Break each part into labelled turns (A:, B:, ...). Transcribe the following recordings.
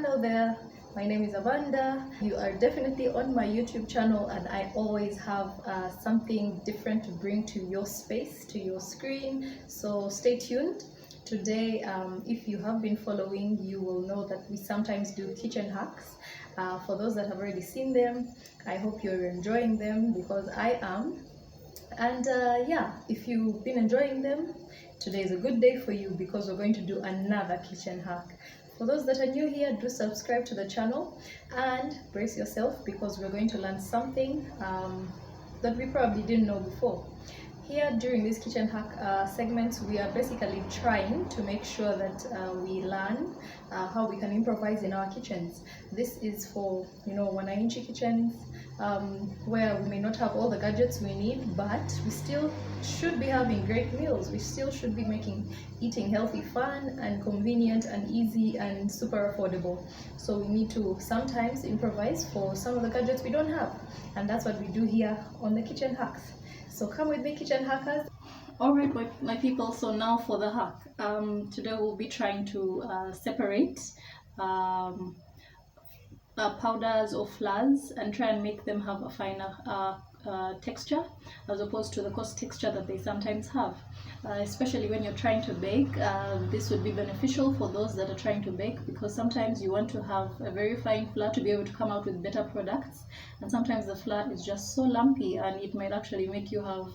A: Hello there, my name is Amanda. You are definitely on my YouTube channel, and I always have something different to bring to your space, to your screen, so stay tuned. Today, if you have been following, you will know that we sometimes do kitchen hacks. For those that have already seen them, I hope you're enjoying them, because I am. And yeah, if you've been enjoying them, today is a good day for you, because we're going to do another kitchen hack. For those that are new here, do subscribe to the channel and brace yourself, because we're going to learn something that we probably didn't know before. Here during this kitchen hack segments, we are basically trying to make sure that we learn how we can improvise in our kitchens. This is for, you know, 1-inch kitchens, where we may not have all the gadgets we need, but we still should be having great meals. We still should be making eating healthy fun and convenient and easy and super affordable. So we need to sometimes improvise for some of the gadgets we don't have, and that's what we do here on the kitchen hacks. So come with me, kitchen hackers. Alright, my people, so now for the hack. Today we'll be trying to separate powders or flours and try and make them have a finer texture, as opposed to the coarse texture that they sometimes have. Especially when you're trying to bake, this would be beneficial for those that are trying to bake, because sometimes you want to have a very fine flour to be able to come out with better products, and sometimes the flour is just so lumpy and it might actually make you have,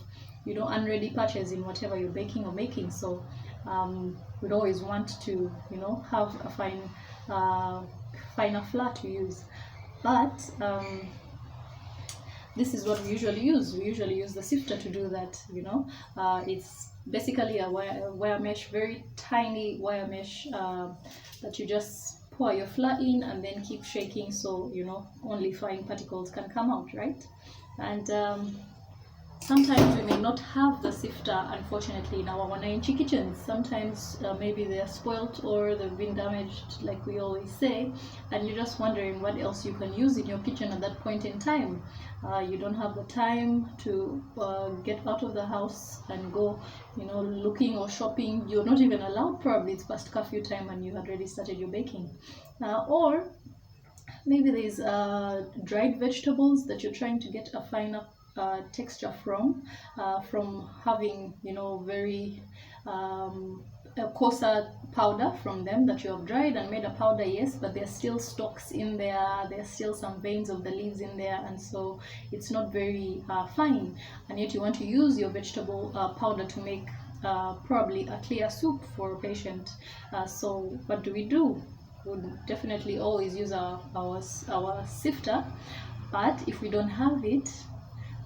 A: you know, unready patches in whatever you're baking or making. So we'd always want to, you know, have a finer flour to use. But this is what we usually use. We usually use the sifter to do that, you know. It's basically a wire mesh, very tiny wire mesh that you just pour your flour in and then keep shaking, so, you know, only fine particles can come out, right? And sometimes we may not have the sifter, unfortunately, in our 1-inch kitchens. Sometimes maybe they are spoilt or they've been damaged, like we always say, and you're just wondering what else you can use in your kitchen at that point in time. You don't have the time to get out of the house and go, you know, looking or shopping. You're not even allowed, probably it's past curfew time and you had already started your baking. Or maybe there's dried vegetables that you're trying to get a finer texture from having, you know, very a coarser powder from them that you have dried and made a powder, yes, but there's still stalks in there, there's still some veins of the leaves in there, and so it's not very fine, and yet you want to use your vegetable powder to make probably a clear soup for a patient. So what do? We'll definitely always use our sifter, but if we don't have it,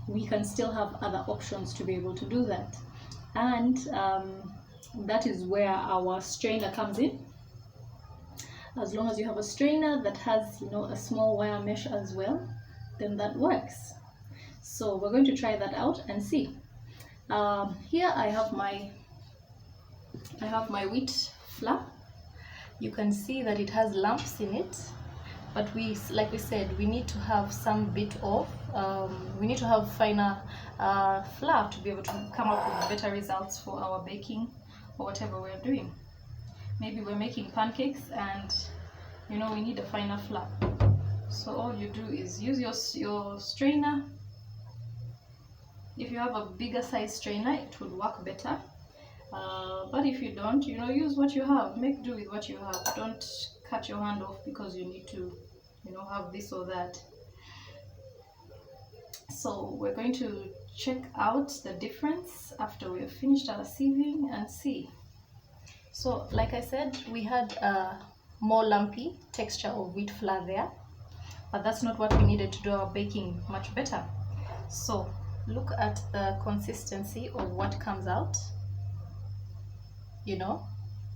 A: we can still have other options to be able to do that. And that is where our strainer comes in. As long as you have a strainer that has, you know, a small wire mesh as well, then that works. So we're going to try that out and see. Here I have my wheat flour. You can see that it has lumps in it, but like we said, we need to have some bit of we need to have finer flour to be able to come up with better results for our baking or whatever we're doing. Maybe we're making pancakes and, you know, we need a finer flour. So all you do is use your strainer. If you have a bigger size strainer, it would work better. But if you don't, you know, use what you have. Make do with what you have. Don't cut your hand off because you need to, you know, have this or that. So we're going to check out the difference after we have finished our sieving and see. So like I said, we had a more lumpy texture of wheat flour there, but that's not what we needed to do our baking much better. So look at the consistency of what comes out. You know,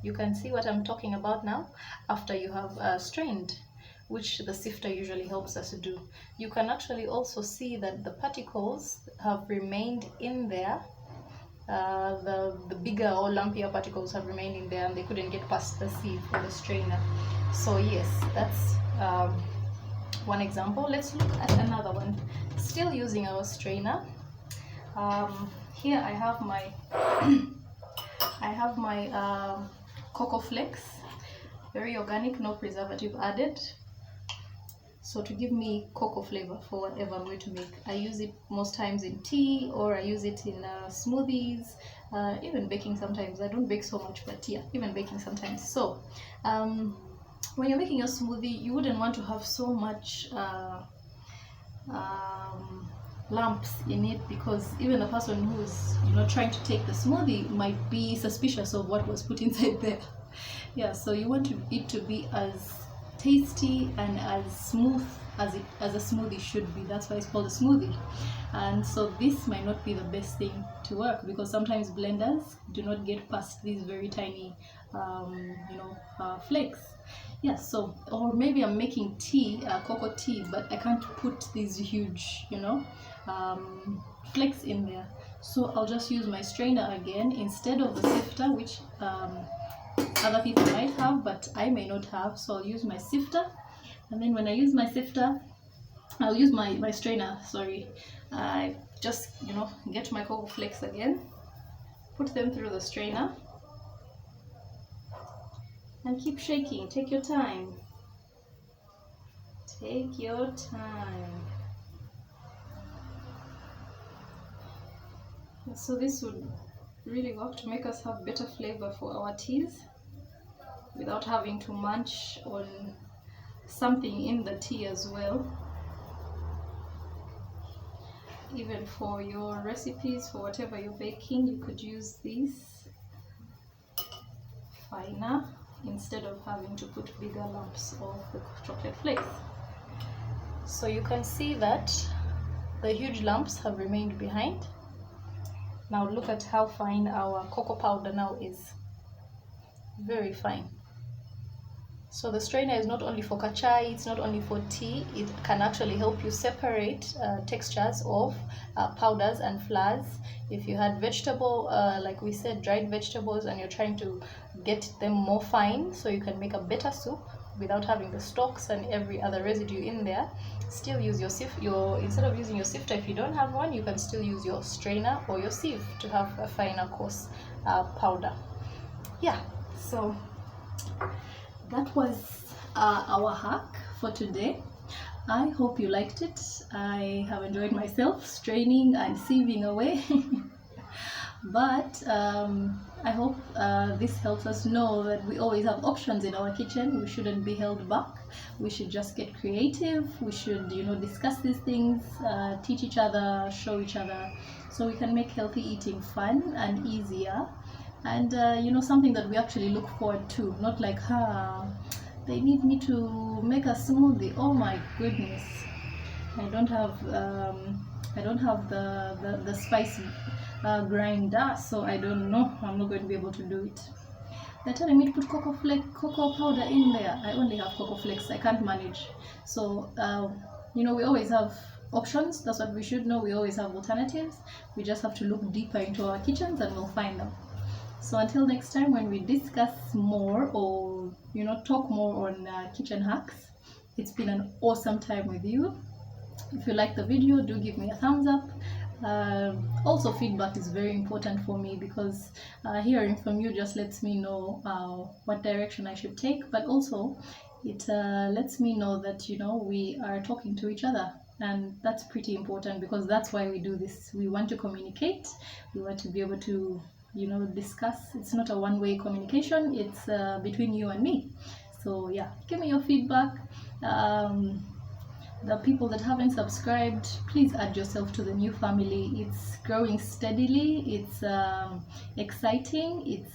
A: you can see what I'm talking about now after you have strained, which the sifter usually helps us to do. You can actually also see that the particles have remained in there. The bigger or lumpier particles have remained in there and they couldn't get past the sieve or the strainer. So yes, that's one example. Let's look at another one. Still using our strainer. Here I have my cocoa flakes. very organic, no preservative added. So to give me cocoa flavor for whatever I'm going to make. I use it most times in tea, or I use it in smoothies, even baking sometimes. I don't bake so much, but yeah, even baking sometimes. So when you're making your smoothie, you wouldn't want to have so much lumps in it, because even the person who's trying to take the smoothie might be suspicious of what was put inside there. Yeah, so you want it to be as tasty and as smooth as a smoothie should be. That's why it's called a smoothie. And so this might not be the best thing to work, because sometimes blenders do not get past these very tiny flakes. Yeah, so, or maybe I'm making tea, cocoa tea, but I can't put these huge flakes in there. So I'll just use my strainer again instead of the sifter, which other people might have, but I may not have. So I'll use my sifter, and then when I use my sifter, I'll use my strainer, sorry. I just get my cocoa flakes again, put them through the strainer, and keep shaking. Take your time. Take your time. So this would really work to make us have better flavor for our teas without having to munch on something in the tea as well. Even for your recipes, for whatever you're baking, you could use this finer instead of having to put bigger lumps of the chocolate flakes. So you can see that the huge lumps have remained behind. Now look at how fine our cocoa powder now is. Very fine. So the strainer is not only for kachai, it's not only for tea, it can actually help you separate textures of powders and flours. If you had vegetable, like we said, dried vegetables, and you're trying to get them more fine so you can make a better soup without having the stalks and every other residue in there, still use your instead of using your sifter, if you don't have one, you can still use your strainer or your sieve to have a finer coarse powder. Yeah, so that was our hack for today. I hope you liked it. I have enjoyed myself straining and sieving away. But I hope this helps us know that we always have options in our kitchen. We shouldn't be held back. We should just get creative. We should, discuss these things, teach each other, show each other, so we can make healthy eating fun and easier. And something that we actually look forward to, not like, they need me to make a smoothie. Oh my goodness, I don't have the spice grinder, so I don't know. I'm not going to be able to do it. They're telling me to put cocoa powder in there. I only have cocoa flakes. I can't manage. So we always have options. That's what we should know. We always have alternatives. We just have to look deeper into our kitchens and we'll find them. So until next time, when we discuss more or talk more on kitchen hacks, it's been an awesome time with you. If you like the video, do give me a thumbs up. Also, feedback is very important for me, because hearing from you just lets me know what direction I should take, but also it lets me know that we are talking to each other, and that's pretty important, because that's why we do this. We want to communicate. We want to be able to discuss. It's not a one-way communication. It's between you and me. So yeah, give me your feedback. The people that haven't subscribed, please add yourself to the new family. It's growing steadily. It's exciting. It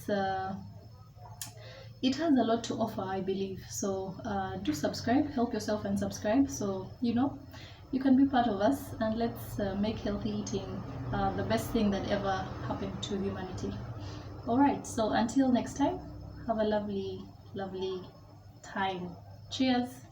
A: has a lot to offer, I believe. So do subscribe. Help yourself and subscribe, so you can be part of us, and let's make healthy eating the best thing that ever happened to humanity. All right, so until next time, have a lovely time. Cheers.